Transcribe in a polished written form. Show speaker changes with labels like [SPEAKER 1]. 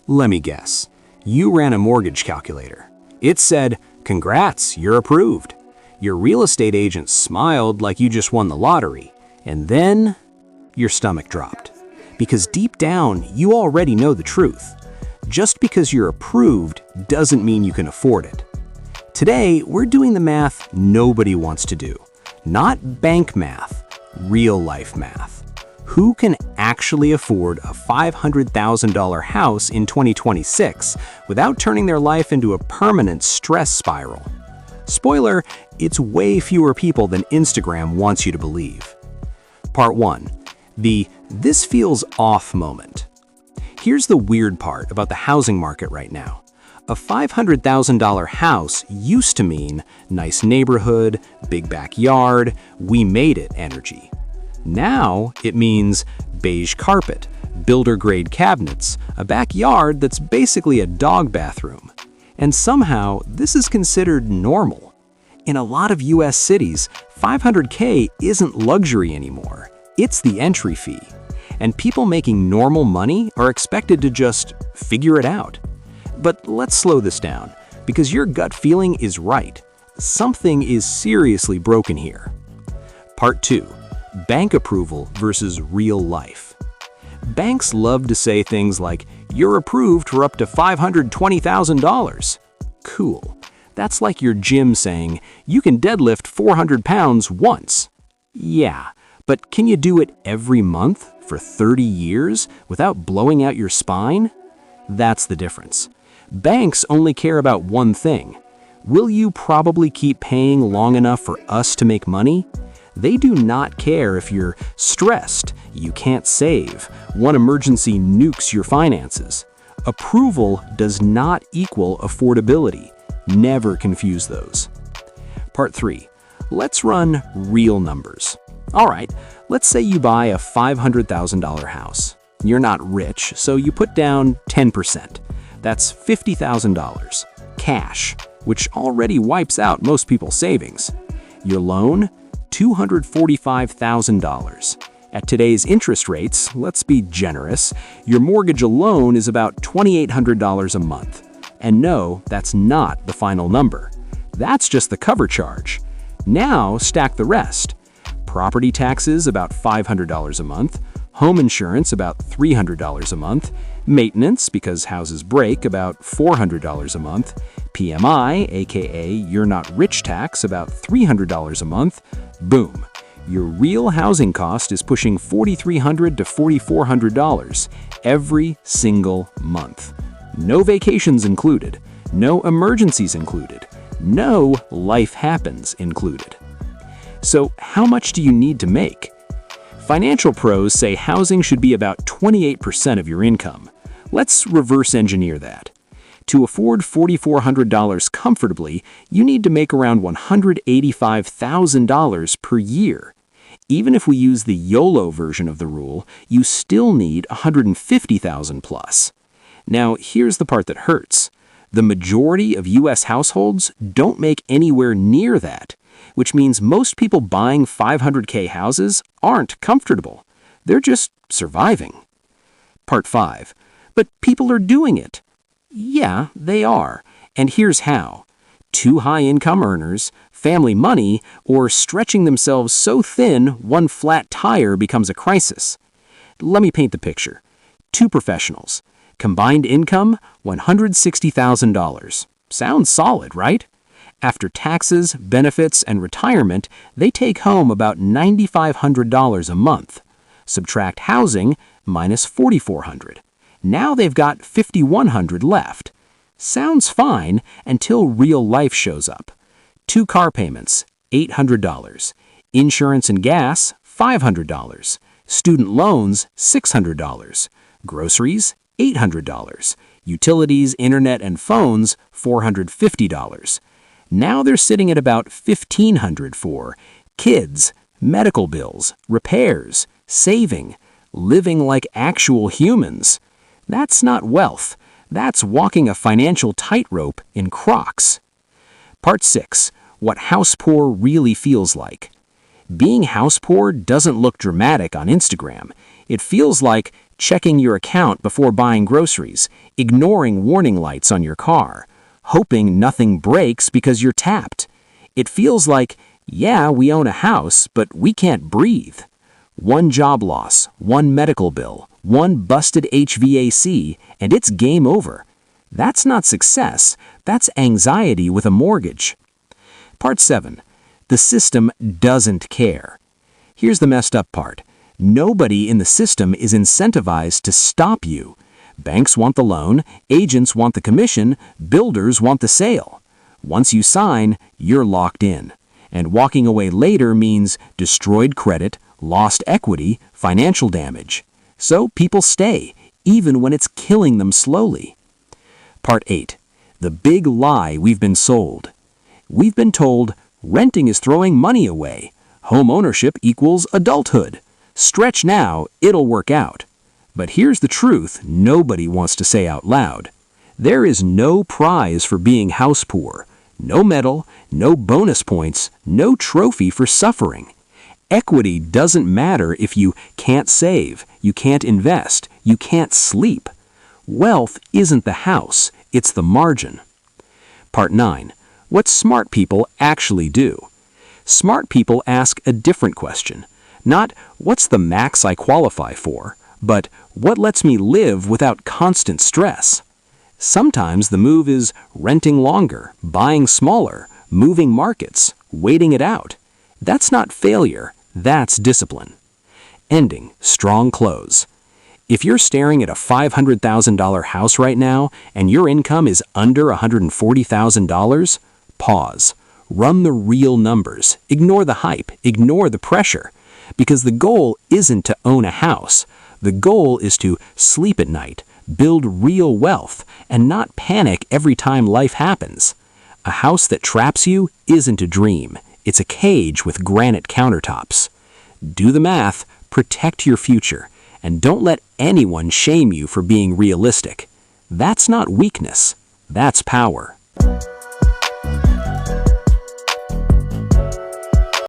[SPEAKER 1] Let me guess. You ran a mortgage calculator. It said, "Congrats, you're approved." Your real estate agent smiled like you just won the lottery, and then your stomach dropped. Because deep down, you already know the truth. Just because you're approved doesn't mean you can afford it. Today, we're doing the math nobody wants to do. Not bank math, real life math. Who can actually afford a $500,000 house in 2026 without turning their life into a permanent stress spiral? Spoiler, it's way fewer people than Instagram wants you to believe. Part 1. The "this feels off" moment. Here's the weird part about the housing market right now. A $500,000 house used to mean nice neighborhood, big backyard, we made it energy. Now it means beige carpet, builder-grade cabinets, a backyard that's basically a dog bathroom. And somehow this is considered normal. In a lot of US cities, $500K isn't luxury anymore. It's the entry fee. And people making normal money are expected to just figure it out. But let's slow this down, because your gut feeling is right. Something is seriously broken here. Part 2. Bank approval versus real life. Banks love to say things like, "You're approved for up to $520,000. Cool. That's like your gym saying, "You can deadlift 400 pounds once." Yeah, but can you do it every month for 30 years without blowing out your spine? That's the difference. Banks only care about one thing. Will you probably keep paying long enough for us to make money? They do not care if you're stressed, you can't save, one emergency nukes your finances. Approval does not equal affordability. Never confuse those. Part 3. Let's run real numbers. All right, let's say you buy a $500,000 house. You're not rich, so you put down 10%. That's $50,000. Cash, which already wipes out most people's savings. Your loan? $245,000. At today's interest rates, let's be generous, your mortgage alone is about $2,800 a month. And no, that's not the final number. That's just the cover charge. Now stack the rest. Property taxes about $500 a month, home insurance about $300 a month, maintenance, because houses break, about $400 a month, PMI, aka you're not rich tax, about $300 a month. Boom. Your real housing cost is pushing $4,300 to $4,400 every single month. No vacations included, no emergencies included, no life happens included. So how much do you need to make? Financial pros say housing should be about 28% of your income. Let's reverse engineer that. To afford $4,400 comfortably, you need to make around $185,000 per year. Even if we use the YOLO version of the rule, you still need $150,000 plus. Now, here's the part that hurts. The majority of US households don't make anywhere near that, which means most people buying $500K houses aren't comfortable. They're just surviving. Part 5. But people are doing it. Yeah, they are. And here's how. Too high income earners, family money, or stretching themselves so thin one flat tire becomes a crisis. Let me paint the picture. Two professionals. Combined income, $160,000. Sounds solid, right? After taxes, benefits, and retirement, they take home about $9,500 a month. Subtract housing, minus $4,400. Now they've got $5,100 left. Sounds fine until real life shows up. 2 car payments, $800. Insurance and gas, $500. Student loans, $600. Groceries, $800. Utilities, internet, and phones, $450. Now they're sitting at about $1,500 for kids, medical bills, repairs, saving, living like actual humans. That's not wealth. That's walking a financial tightrope in Crocs. Part 6. What house poor really feels like. Being house poor doesn't look dramatic on Instagram. It feels like checking your account before buying groceries, ignoring warning lights on your car, hoping nothing breaks because you're tapped. It feels like, yeah, we own a house, but we can't breathe. One job loss, one medical bill, one busted HVAC, and it's game over. That's not success, that's anxiety with a mortgage. Part 7. The system doesn't care. Here's the messed up part. Nobody in the system is incentivized to stop you. Banks want the loan, agents want the commission, builders want the sale. Once you sign, you're locked in. And walking away later means destroyed credit, lost equity, financial damage. So people stay, even when it's killing them slowly. Part 8. The big lie we've been sold. We've been told renting is throwing money away. Home ownership equals adulthood. Stretch now, it'll work out. But here's the truth nobody wants to say out loud. There is no prize for being house poor. No medal, no bonus points, no trophy for suffering. Equity doesn't matter if you can't save, you can't invest, you can't sleep. Wealth isn't the house, it's the margin. Part 9. What smart people actually do. Smart people ask a different question. Not, what's the max I qualify for, but what lets me live without constant stress? Sometimes the move is renting longer, buying smaller, moving markets, waiting it out. That's not failure, that's discipline. Ending, strong close. If you're staring at a $500,000 house right now and your income is under $140,000, pause. Run the real numbers. Ignore the hype. Ignore the pressure. Because the goal isn't to own a house. The goal is to sleep at night, build real wealth, and not panic every time life happens. A house that traps you isn't a dream. It's a cage with granite countertops. Do the math, protect your future, and don't let anyone shame you for being realistic. That's not weakness. That's power.